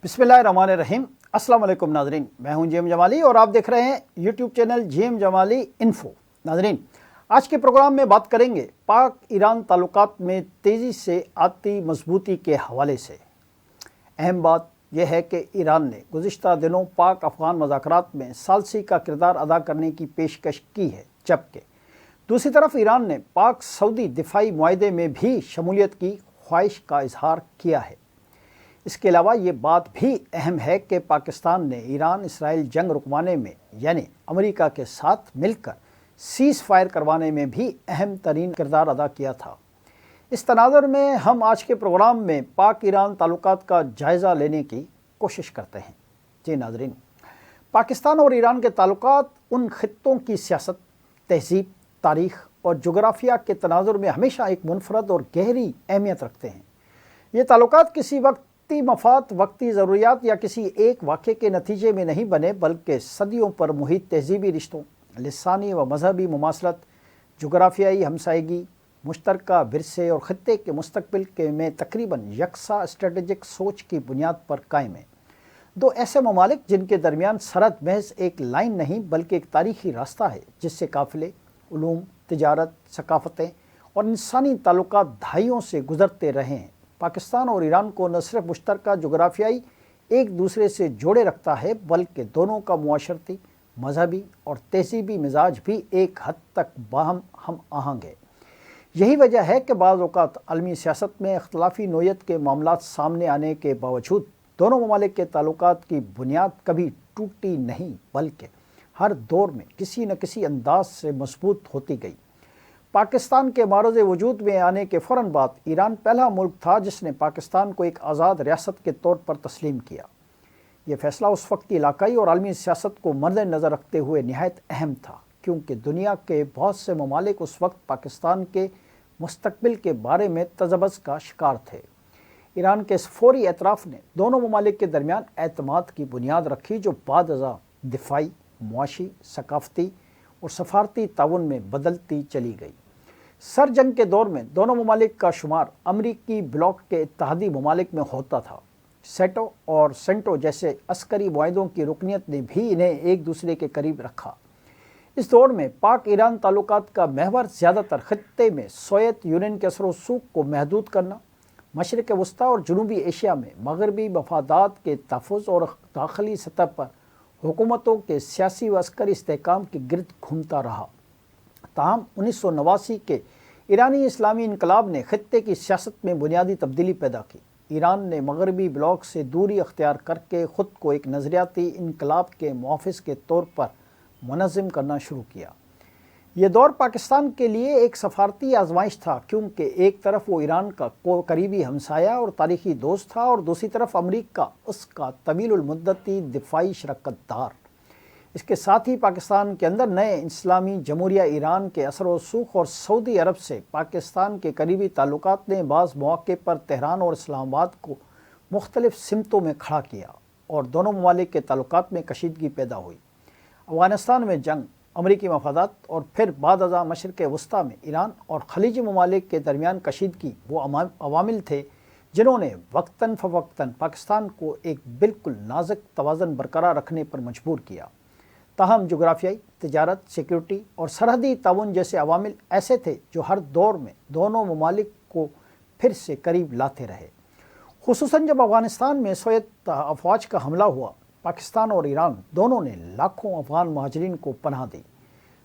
بسم اللہ الرحمن الرحیم۔ السلام علیکم ناظرین، میں ہوں جیم جمالی اور آپ دیکھ رہے ہیں یوٹیوب چینل جیم جمالی انفو۔ ناظرین، آج کے پروگرام میں بات کریں گے پاک ایران تعلقات میں تیزی سے آتی مضبوطی کے حوالے سے۔ اہم بات یہ ہے کہ ایران نے گزشتہ دنوں پاک افغان مذاکرات میں ثالثی کا کردار ادا کرنے کی پیشکش کی ہے، جبکہ دوسری طرف ایران نے پاک سعودی دفاعی معاہدے میں بھی شمولیت کی خواہش کا اظہار کیا ہے۔ اس کے علاوہ یہ بات بھی اہم ہے کہ پاکستان نے ایران اسرائیل جنگ رکوانے میں یعنی امریکہ کے ساتھ مل کر سیز فائر کروانے میں بھی اہم ترین کردار ادا کیا تھا۔ اس تناظر میں ہم آج کے پروگرام میں پاک ایران تعلقات کا جائزہ لینے کی کوشش کرتے ہیں۔ جی ناظرین، پاکستان اور ایران کے تعلقات ان خطوں کی سیاست، تہذیب، تاریخ اور جغرافیہ کے تناظر میں ہمیشہ ایک منفرد اور گہری اہمیت رکھتے ہیں۔ یہ تعلقات کسی وقتی مفاد، وقتی ضروریات یا کسی ایک واقعے کے نتیجے میں نہیں بنے، بلکہ صدیوں پر محیط تہذیبی رشتوں، لسانی و مذہبی مماثلت، جغرافیائی ہمسائیگی، مشترکہ ورثے اور خطے کے مستقبل میں تقریباً یکساں اسٹریٹجک سوچ کی بنیاد پر قائم ہیں۔ دو ایسے ممالک جن کے درمیان سرحد محض ایک لائن نہیں بلکہ ایک تاریخی راستہ ہے، جس سے قافلے، علوم، تجارت، ثقافتیں اور انسانی تعلقات دہائیوں سے گزرتے رہے ہیں۔ پاکستان اور ایران کو نہ صرف مشترکہ جغرافیائی ایک دوسرے سے جوڑے رکھتا ہے، بلکہ دونوں کا معاشرتی، مذہبی اور تہذیبی مزاج بھی ایک حد تک باہم ہم آہنگ ہے۔ یہی وجہ ہے کہ بعض اوقات عالمی سیاست میں اختلافی نوعیت کے معاملات سامنے آنے کے باوجود دونوں ممالک کے تعلقات کی بنیاد کبھی ٹوٹی نہیں، بلکہ ہر دور میں کسی نہ کسی انداز سے مضبوط ہوتی گئی۔ پاکستان کے معرض وجود میں آنے کے فوراً بعد ایران پہلا ملک تھا جس نے پاکستان کو ایک آزاد ریاست کے طور پر تسلیم کیا۔ یہ فیصلہ اس وقت کی علاقائی اور عالمی سیاست کو مد نظر رکھتے ہوئے نہایت اہم تھا، کیونکہ دنیا کے بہت سے ممالک اس وقت پاکستان کے مستقبل کے بارے میں تذبذب کا شکار تھے۔ ایران کے اس فوری اعتراف نے دونوں ممالک کے درمیان اعتماد کی بنیاد رکھی، جو بعد ازاں دفاعی، معاشی، ثقافتی اور سفارتی تعاون میں بدلتی چلی گئی۔ سر جنگ کے دور میں دونوں ممالک کا شمار امریکی بلاک کے اتحادی ممالک میں ہوتا تھا۔ سیٹو اور سینٹو جیسے عسکری معاہدوں کی رکنیت نے بھی انہیں ایک دوسرے کے قریب رکھا۔ اس دور میں پاک ایران تعلقات کا محور زیادہ تر خطے میں سوویت یونین کے اثر و رسوخ کو محدود کرنا، مشرق وسطیٰ اور جنوبی ایشیا میں مغربی مفادات کے تحفظ اور داخلی سطح پر حکومتوں کے سیاسی و عسکری استحکام کے گرد گھومتا رہا۔ تاہم 1989 کے ایرانی اسلامی انقلاب نے خطے کی سیاست میں بنیادی تبدیلی پیدا کی۔ ایران نے مغربی بلاک سے دوری اختیار کر کے خود کو ایک نظریاتی انقلاب کے محافظ کے طور پر منظم کرنا شروع کیا۔ یہ دور پاکستان کے لیے ایک سفارتی آزمائش تھا، کیونکہ ایک طرف وہ ایران کا قریبی ہمسایہ اور تاریخی دوست تھا اور دوسری طرف امریکہ اس کا طویل المدتی دفاعی شراکت دار۔ اس کے ساتھ ہی پاکستان کے اندر نئے اسلامی جمہوریہ ایران کے اثر و رسوخ اور سعودی عرب سے پاکستان کے قریبی تعلقات نے بعض مواقع پر تہران اور اسلام آباد کو مختلف سمتوں میں کھڑا کیا اور دونوں ممالک کے تعلقات میں کشیدگی پیدا ہوئی۔ افغانستان میں جنگ، امریکی مفادات اور پھر بعد ازاں مشرق وسطیٰ میں ایران اور خلیجی ممالک کے درمیان کشیدگی وہ عوامل تھے جنہوں نے وقتاً فوقتاً پاکستان کو ایک بالکل نازک توازن برقرار رکھنے پر مجبور کیا۔ تاہم جغرافیائی، تجارت، سیکیورٹی اور سرحدی تعاون جیسے عوامل ایسے تھے جو ہر دور میں دونوں ممالک کو پھر سے قریب لاتے رہے۔ خصوصاً جب افغانستان میں سوویت افواج کا حملہ ہوا، پاکستان اور ایران دونوں نے لاکھوں افغان مہاجرین کو پناہ دی۔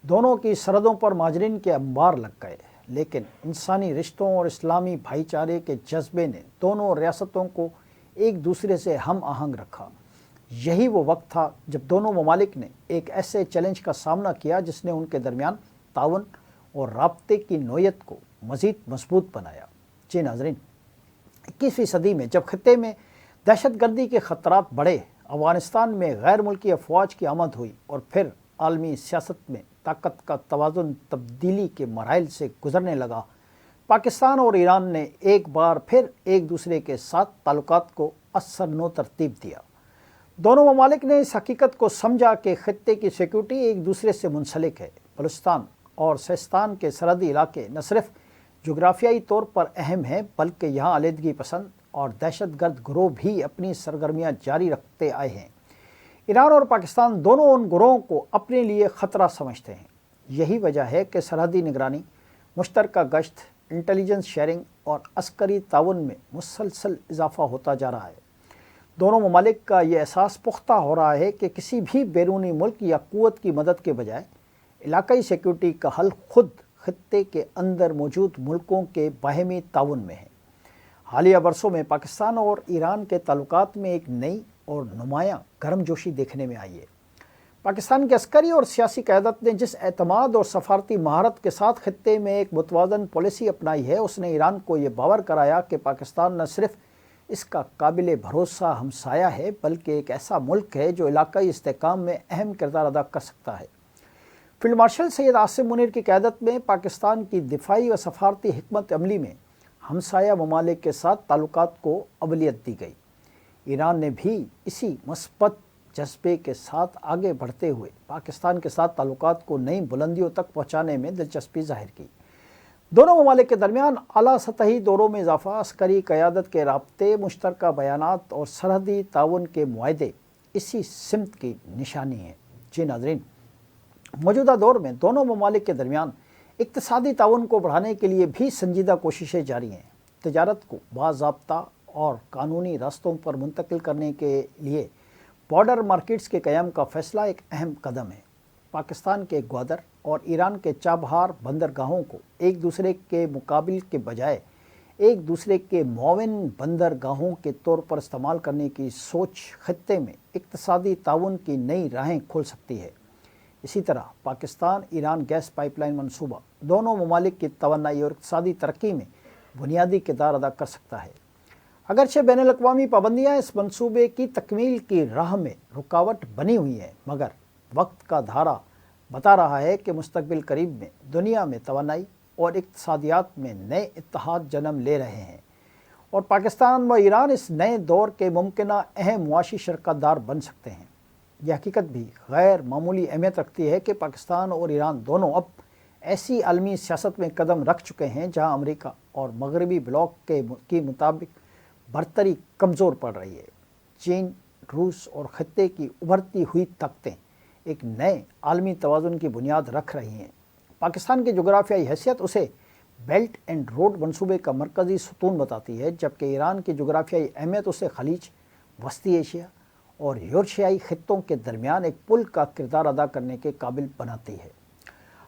دونوں کی سرحدوں پر مہاجرین کے انبار لگ گئے، لیکن انسانی رشتوں اور اسلامی بھائی چارے کے جذبے نے دونوں ریاستوں کو ایک دوسرے سے ہم آہنگ رکھا۔ یہی وہ وقت تھا جب دونوں ممالک نے ایک ایسے چیلنج کا سامنا کیا جس نے ان کے درمیان تعاون اور رابطے کی نوعیت کو مزید مضبوط بنایا۔ جی ناظرین، 21ویں صدی میں جب خطے میں دہشت گردی کے خطرات بڑھے، افغانستان میں غیر ملکی افواج کی آمد ہوئی اور پھر عالمی سیاست میں طاقت کا توازن تبدیلی کے مراحل سے گزرنے لگا، پاکستان اور ایران نے ایک بار پھر ایک دوسرے کے ساتھ تعلقات کو اثر نو ترتیب دیا۔ دونوں ممالک نے اس حقیقت کو سمجھا کہ خطے کی سیکیورٹی ایک دوسرے سے منسلک ہے۔ بلوچستان اور سیستان کے سرحدی علاقے نہ صرف جغرافیائی طور پر اہم ہیں، بلکہ یہاں علیحدگی پسند، اور دہشت گرد گروہ بھی اپنی سرگرمیاں جاری رکھتے آئے ہیں۔ ایران اور پاکستان دونوں ان گروہوں کو اپنے لیے خطرہ سمجھتے ہیں۔ یہی وجہ ہے کہ سرحدی نگرانی، مشترکہ گشت، انٹیلیجنس شیئرنگ اور عسکری تعاون میں مسلسل اضافہ ہوتا جا رہا ہے۔ دونوں ممالک کا یہ احساس پختہ ہو رہا ہے کہ کسی بھی بیرونی ملک یا قوت کی مدد کے بجائے علاقائی سیکیورٹی کا حل خود خطے کے اندر موجود ملکوں کے باہمی تعاون میں ہے۔ حالیہ برسوں میں پاکستان اور ایران کے تعلقات میں ایک نئی اور نمایاں گرم جوشی دیکھنے میں آئی ہے۔ پاکستان کی عسکری اور سیاسی قیادت نے جس اعتماد اور سفارتی مہارت کے ساتھ خطے میں ایک متوازن پالیسی اپنائی ہے، اس نے ایران کو یہ باور کرایا کہ پاکستان نہ صرف اس کا قابل بھروسہ ہمسایہ ہے بلکہ ایک ایسا ملک ہے جو علاقائی استحکام میں اہم کردار ادا کر سکتا ہے۔ فیلڈ مارشل سید عاصم منیر کی قیادت میں پاکستان کی دفاعی و سفارتی حکمت عملی میں ہمسایہ ممالک کے ساتھ تعلقات کو اولویت دی گئی۔ ایران نے بھی اسی مثبت جذبے کے ساتھ آگے بڑھتے ہوئے پاکستان کے ساتھ تعلقات کو نئی بلندیوں تک پہنچانے میں دلچسپی ظاہر کی۔ دونوں ممالک کے درمیان اعلیٰ سطحی دوروں میں اضافہ، عسکری قیادت کے رابطے، مشترکہ بیانات اور سرحدی تعاون کے معاہدے اسی سمت کی نشانی ہیں۔ جی ناظرین، موجودہ دور میں دونوں ممالک کے درمیان اقتصادی تعاون کو بڑھانے کے لیے بھی سنجیدہ کوششیں جاری ہیں۔ تجارت کو باضابطہ اور قانونی راستوں پر منتقل کرنے کے لیے بارڈر مارکیٹس کے قیام کا فیصلہ ایک اہم قدم ہے۔ پاکستان کے گوادر اور ایران کے چابہار بندرگاہوں کو ایک دوسرے کے مقابل کے بجائے ایک دوسرے کے معاون بندرگاہوں کے طور پر استعمال کرنے کی سوچ خطے میں اقتصادی تعاون کی نئی راہیں کھول سکتی ہے۔ اسی طرح Pakistan Iran gas pipeline منصوبہ دونوں ممالک کی توانائی اور اقتصادی ترقی میں بنیادی کردار ادا کر سکتا ہے۔ اگرچہ بین الاقوامی پابندیاں اس منصوبے کی تکمیل کی راہ میں رکاوٹ بنی ہوئی ہیں، مگر وقت کا دھارا بتا رہا ہے کہ مستقبل قریب میں دنیا میں توانائی اور اقتصادیات میں نئے اتحاد جنم لے رہے ہیں اور پاکستان و ایران اس نئے دور کے ممکنہ اہم معاشی شراکت دار بن سکتے ہیں۔ یہ حقیقت بھی غیر معمولی اہمیت رکھتی ہے کہ پاکستان اور ایران دونوں اب ایسی عالمی سیاست میں قدم رکھ چکے ہیں جہاں امریکہ اور مغربی بلاک کے مطابق برتری کمزور پڑ رہی ہے۔ چین، روس اور خطے کی ابھرتی ہوئی طاقتیں ایک نئے عالمی توازن کی بنیاد رکھ رہی ہیں۔ پاکستان کی جغرافیائی حیثیت اسے بیلٹ اینڈ روڈ منصوبے کا مرکزی ستون بتاتی ہے، جبکہ ایران کی جغرافیائی اہمیت اسے خلیج، وسطی ایشیا اور یورشیائی خطوں کے درمیان ایک پل کا کردار ادا کرنے کے قابل بناتی ہے۔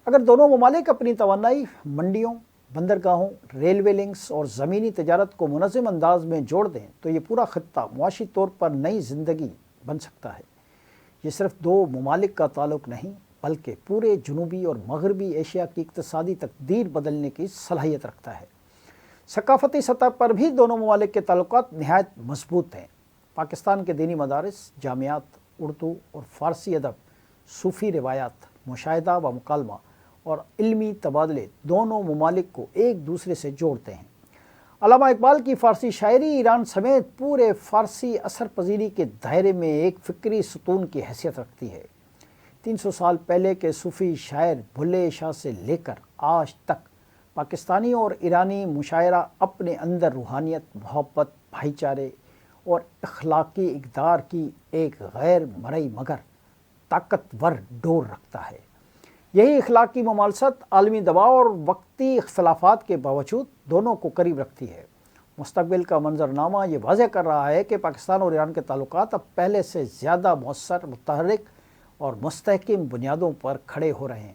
اگر دونوں ممالک اپنی توانائی، منڈیوں، بندرگاہوں، ریلوے لنکس اور زمینی تجارت کو منظم انداز میں جوڑ دیں تو یہ پورا خطہ معاشی طور پر نئی زندگی بن سکتا ہے۔ یہ صرف دو ممالک کا تعلق نہیں بلکہ پورے جنوبی اور مغربی ایشیا کی اقتصادی تقدیر بدلنے کی صلاحیت رکھتا ہے۔ ثقافتی سطح پر بھی دونوں ممالک کے تعلقات نہایت مضبوط ہیں۔ پاکستان کے دینی مدارس، جامعات، اردو اور فارسی ادب، صوفی روایات، مشاہدہ و مکالمہ اور علمی تبادلے دونوں ممالک کو ایک دوسرے سے جوڑتے ہیں۔ علامہ اقبال کی فارسی شاعری ایران سمیت پورے فارسی اثر پذیری کے دائرے میں ایک فکری ستون کی حیثیت رکھتی ہے۔ 300 سال پہلے کے صوفی شاعر بھلے شاہ سے لے کر آج تک پاکستانی اور ایرانی مشاعرہ اپنے اندر روحانیت، محبت، بھائی چارے اور اخلاقی اقدار کی ایک غیر مرئی مگر طاقتور ڈور رکھتا ہے۔ یہی اخلاقی ممالست عالمی دباؤ اور وقتی اختلافات کے باوجود دونوں کو قریب رکھتی ہے۔ مستقبل کا منظرنامہ یہ واضح کر رہا ہے کہ پاکستان اور ایران کے تعلقات اب پہلے سے زیادہ مؤثر، متحرک اور مستحکم بنیادوں پر کھڑے ہو رہے ہیں۔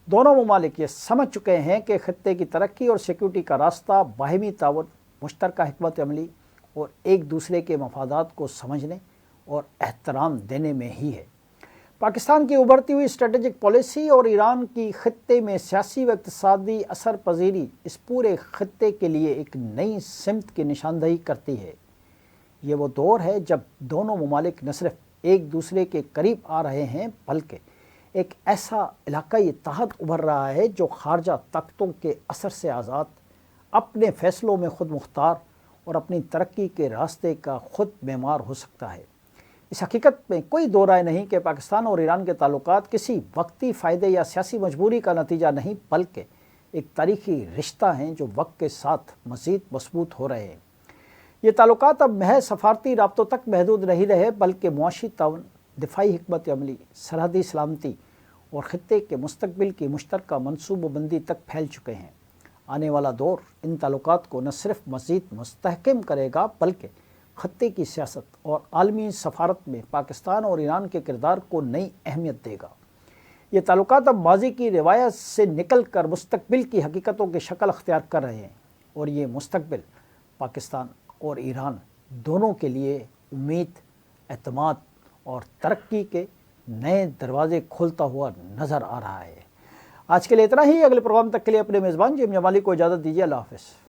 دونوں ممالک یہ سمجھ چکے ہیں کہ خطے کی ترقی اور سیکیورٹی کا راستہ باہمی تعاون، مشترکہ حکمت عملی اور ایک دوسرے کے مفادات کو سمجھنے اور احترام دینے میں ہی ہے۔ پاکستان کی ابھرتی ہوئی اسٹریٹجک پالیسی اور ایران کی خطے میں سیاسی و اقتصادی اثر پذیری اس پورے خطے کے لیے ایک نئی سمت کی نشاندہی کرتی ہے۔ یہ وہ دور ہے جب دونوں ممالک نہ صرف ایک دوسرے کے قریب آ رہے ہیں بلکہ ایک ایسا علاقائی اتحاد ابھر رہا ہے جو خارجہ طاقتوں کے اثر سے آزاد، اپنے فیصلوں میں خود مختار اور اپنی ترقی کے راستے کا خود معمار ہو سکتا ہے۔ اس حقیقت میں کوئی دو رائے نہیں کہ پاکستان اور ایران کے تعلقات کسی وقتی فائدے یا سیاسی مجبوری کا نتیجہ نہیں بلکہ ایک تاریخی رشتہ ہیں جو وقت کے ساتھ مزید مضبوط ہو رہے ہیں۔ یہ تعلقات اب محض سفارتی رابطوں تک محدود نہیں رہے بلکہ معاشی تعاون، دفاعی حکمت عملی، سرحدی سلامتی اور خطے کے مستقبل کی مشترکہ منصوبہ بندی تک پھیل چکے ہیں۔ آنے والا دور ان تعلقات کو نہ صرف مزید مستحکم کرے گا بلکہ خطے کی سیاست اور عالمی سفارت میں پاکستان اور ایران کے کردار کو نئی اہمیت دے گا۔ یہ تعلقات اب ماضی کی روایت سے نکل کر مستقبل کی حقیقتوں کی شکل اختیار کر رہے ہیں، اور یہ مستقبل پاکستان اور ایران دونوں کے لیے امید، اعتماد اور ترقی کے نئے دروازے کھولتا ہوا نظر آ رہا ہے۔ آج کے لیے اتنا ہی۔ اگلے پروگرام تک کے لیے اپنے میزبان جیم جمالی کو اجازت دیجیے۔ اللہ حافظ۔